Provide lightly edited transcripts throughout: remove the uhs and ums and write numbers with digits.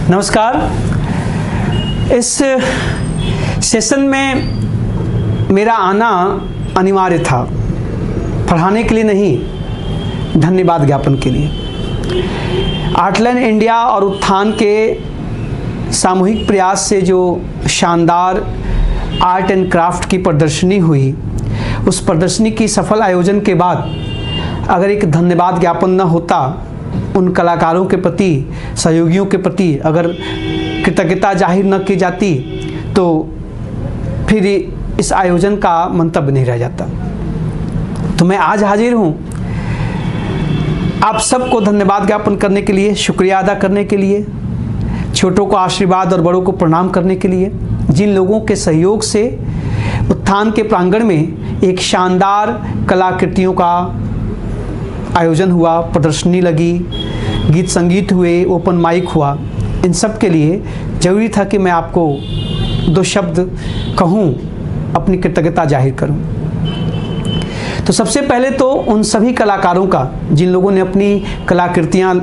नमस्कार। इस सेशन में मेरा आना अनिवार्य था, पढ़ाने के लिए नहीं, धन्यवाद ज्ञापन के लिए। आर्टलैंड इंडिया और उत्थान के सामूहिक प्रयास से जो शानदार आर्ट एंड क्राफ्ट की प्रदर्शनी हुई, उस प्रदर्शनी की सफल आयोजन के बाद अगर एक धन्यवाद ज्ञापन न होता, उन कलाकारों के प्रति, सहयोगियों के प्रति अगर कृतज्ञता जाहिर न की जाती, तो फिर इस आयोजन का मंतव्य नहीं रह जाता। तो मैं आज हाजिर हूँ आप सबको धन्यवाद ज्ञापन करने के लिए, शुक्रिया अदा करने के लिए, छोटों को आशीर्वाद और बड़ों को प्रणाम करने के लिए, जिन लोगों के सहयोग से उत्थान के प्रांगण में एक शानदार कलाकृतियों का आयोजन हुआ, प्रदर्शनी लगी, गीत संगीत हुए, ओपन माइक हुआ। इन सब के लिए ज़रूरी था कि मैं आपको दो शब्द कहूँ, अपनी कृतज्ञता जाहिर करूँ। तो सबसे पहले तो उन सभी कलाकारों का जिन लोगों ने अपनी कलाकृतियाँ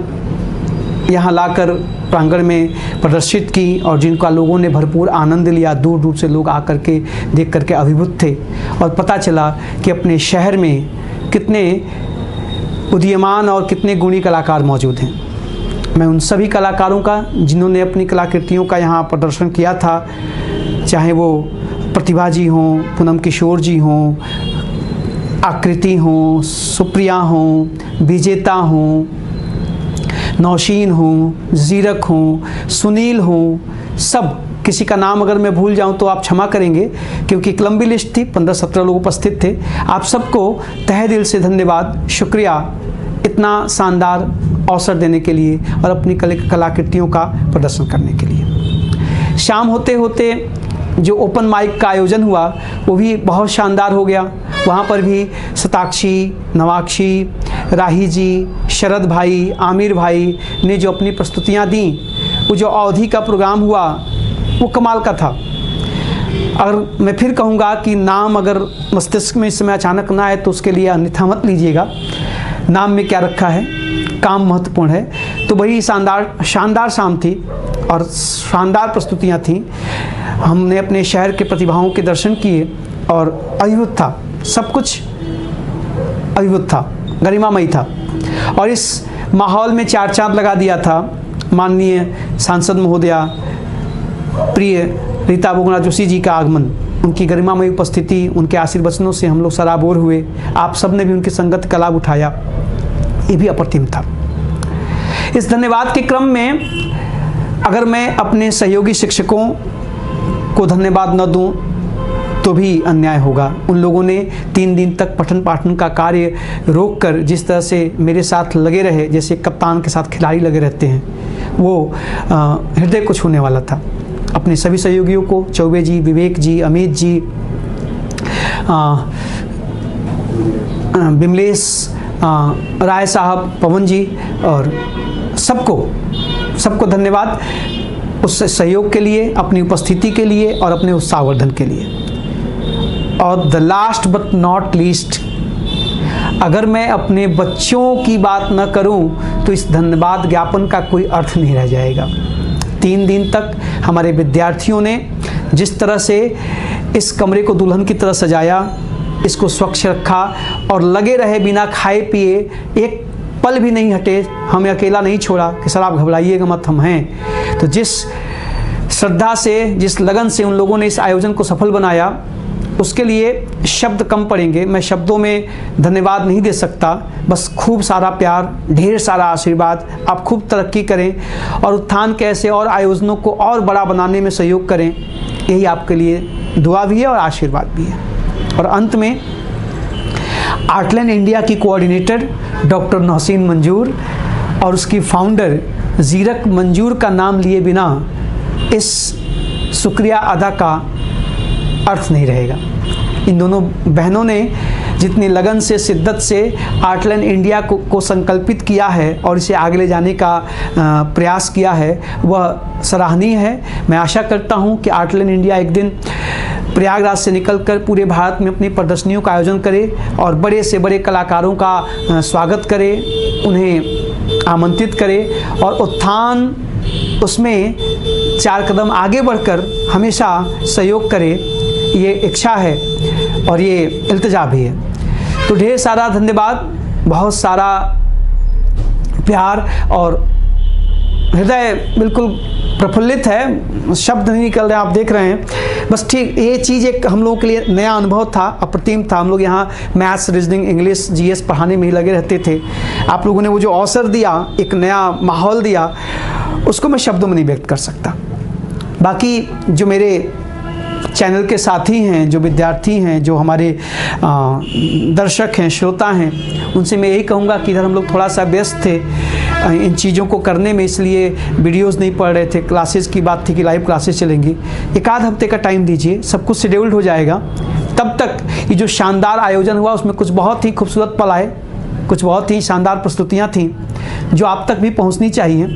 यहाँ लाकर प्रांगण में प्रदर्शित की और जिनका लोगों ने भरपूर आनंद लिया। दूर दूर से लोग आकर के देख करके अभिभूत थे और पता चला कि अपने शहर में कितने उदीयमान और कितने गुणी कलाकार मौजूद हैं। मैं उन सभी कलाकारों का जिन्होंने अपनी कलाकृतियों का यहाँ प्रदर्शन किया था, चाहे वो प्रतिभा जी हों, पूनम किशोर जी हों, आकृति हों, सुप्रिया हों, विजेता हों, नौशीन हों, जीरक हों, सुनील हों, सब किसी का नाम अगर मैं भूल जाऊं तो आप क्षमा करेंगे, क्योंकि एक लंबी लिस्ट थी, 15-17 लोग उपस्थित थे। आप सबको तहे दिल से धन्यवाद, शुक्रिया इतना शानदार अवसर देने के लिए और अपनी कलाकृतियों का प्रदर्शन करने के लिए। शाम होते होते जो ओपन माइक का आयोजन हुआ वो भी बहुत शानदार हो गया। वहाँ पर भी शताक्षी, नवाक्षी, राही जी, शरद भाई, आमिर भाई ने जो अपनी प्रस्तुतियाँ दी, वो जो अवधि का प्रोग्राम हुआ वो कमाल का था। अगर मैं फिर कहूँगा कि नाम अगर मस्तिष्क में इस समय अचानक ना आए तो उसके लिए अन्यथा मत लीजिएगा। नाम में क्या रखा है, काम महत्वपूर्ण है। तो वही शानदार शाम थी और शानदार प्रस्तुतियाँ थीं। हमने अपने शहर के प्रतिभाओं के दर्शन किए और अद्भुत था, सब कुछ अद्भुत था, गरिमामयी था। और इस माहौल में चार चांद लगा दिया था माननीय सांसद महोदया प्रिय रीता बहुगुणा जोशी जी का आगमन, उनकी गरिमामयी उपस्थिति, उनके आशीर्वचनों से हम लोग सराबोर हुए। आप सब ने भी उनकी संगत का लाभ उठाया, ये भी अप्रतिम था। इस धन्यवाद के क्रम में अगर मैं अपने सहयोगी शिक्षकों को धन्यवाद न दूं तो भी अन्याय होगा। उन लोगों ने 3 दिन तक पठन पाठन का कार्य रोककर जिस तरह से मेरे साथ लगे रहे, जैसे कप्तान के साथ खिलाड़ी लगे रहते हैं, वो हृदय को छूने वाला था। अपने सभी सहयोगियों को, चौबे जी, विवेक जी, अमित जी, बिमलेश राय साहब, पवन जी और सबको धन्यवाद उस सहयोग के लिए, अपनी उपस्थिति के लिए और अपने उत्साहवर्धन के लिए। और the last but not least, अगर मैं अपने बच्चों की बात न करूं तो इस धन्यवाद ज्ञापन का कोई अर्थ नहीं रह जाएगा। 3 दिन तक हमारे विद्यार्थियों ने जिस तरह से इस कमरे को दुल्हन की तरह सजाया, इसको स्वच्छ रखा और लगे रहे बिना खाए पिए, एक पल भी नहीं हटे, हमें अकेला नहीं छोड़ा कि सर आप घबराइएगा मत, हम हैं। तो जिस श्रद्धा से, जिस लगन से उन लोगों ने इस आयोजन को सफल बनाया, उसके लिए शब्द कम पड़ेंगे। मैं शब्दों में धन्यवाद नहीं दे सकता, बस खूब सारा प्यार, ढेर सारा आशीर्वाद। आप खूब तरक्की करें और उत्थान के ऐसे और आयोजनों को और बड़ा बनाने में सहयोग करें, यही आपके लिए दुआ भी है और आशीर्वाद भी है। और अंत में आर्टलैंड इंडिया की कोऑर्डिनेटर डॉक्टर नौशीन मंजूर और उसकी फाउंडर जीरक मंजूर का नाम लिए बिना इस शुक्रिया अदा का अर्थ नहीं रहेगा। इन दोनों बहनों ने जितनी लगन से, शिद्दत से आर्टलैंड इंडिया को संकल्पित किया है और इसे आगे ले जाने का प्रयास किया है, वह सराहनीय है। मैं आशा करता हूं कि आर्टलैंड इंडिया एक दिन प्रयागराज से निकलकर पूरे भारत में अपनी प्रदर्शनियों का आयोजन करे और बड़े से बड़े कलाकारों का स्वागत करे, उन्हें आमंत्रित करे और उत्थान उसमें 4 कदम आगे बढ़कर हमेशा सहयोग करे, ये इच्छा है और ये इल्तिजा भी है। तो ढेर सारा धन्यवाद, बहुत सारा प्यार और हृदय बिल्कुल प्रफुल्लित है, शब्द नहीं निकल रहे, आप देख रहे हैं। बस ठीक ये चीज़ एक हम लोगों के लिए नया अनुभव था, अप्रतिम था। हम लोग यहाँ मैथ्स, रीजनिंग, इंग्लिश, जीएस पढ़ाने में ही लगे रहते थे। आप लोगों ने वो जो अवसर दिया, एक नया माहौल दिया, उसको मैं शब्दों में नहीं व्यक्त कर सकता। बाकी जो मेरे चैनल के साथी हैं, जो विद्यार्थी हैं, जो हमारे दर्शक हैं, श्रोता हैं, उनसे मैं यही कहूँगा कि इधर हम लोग थोड़ा सा व्यस्त थे इन चीज़ों को करने में, इसलिए वीडियोस नहीं पढ़ रहे थे। क्लासेस की बात थी कि लाइव क्लासेस चलेंगी, 1-आध हफ्ते का टाइम दीजिए, सब कुछ शेड्यूल्ड हो जाएगा। तब तक ये जो शानदार आयोजन हुआ उसमें कुछ बहुत ही खूबसूरत पल आए, कुछ बहुत ही शानदार प्रस्तुतियाँ थीं जो आप तक भी पहुँचनी चाहिए।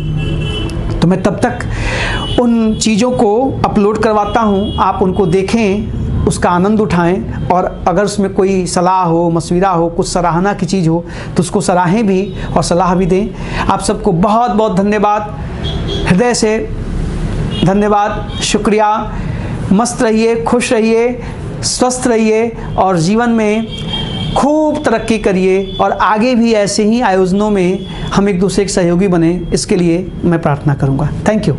तो मैं तब तक उन चीज़ों को अपलोड करवाता हूँ, आप उनको देखें, उसका आनंद उठाएं, और अगर उसमें कोई सलाह हो, मशविरा हो, कुछ सराहना की चीज़ हो तो उसको सराहें भी और सलाह भी दें। आप सबको बहुत बहुत धन्यवाद, हृदय से धन्यवाद, शुक्रिया। मस्त रहिए, खुश रहिए, स्वस्थ रहिए और जीवन में खूब तरक्की करिए, और आगे भी ऐसे ही आयोजनों में हम एक दूसरे के सहयोगी बने, इसके लिए मैं प्रार्थना करूँगा। Thank you.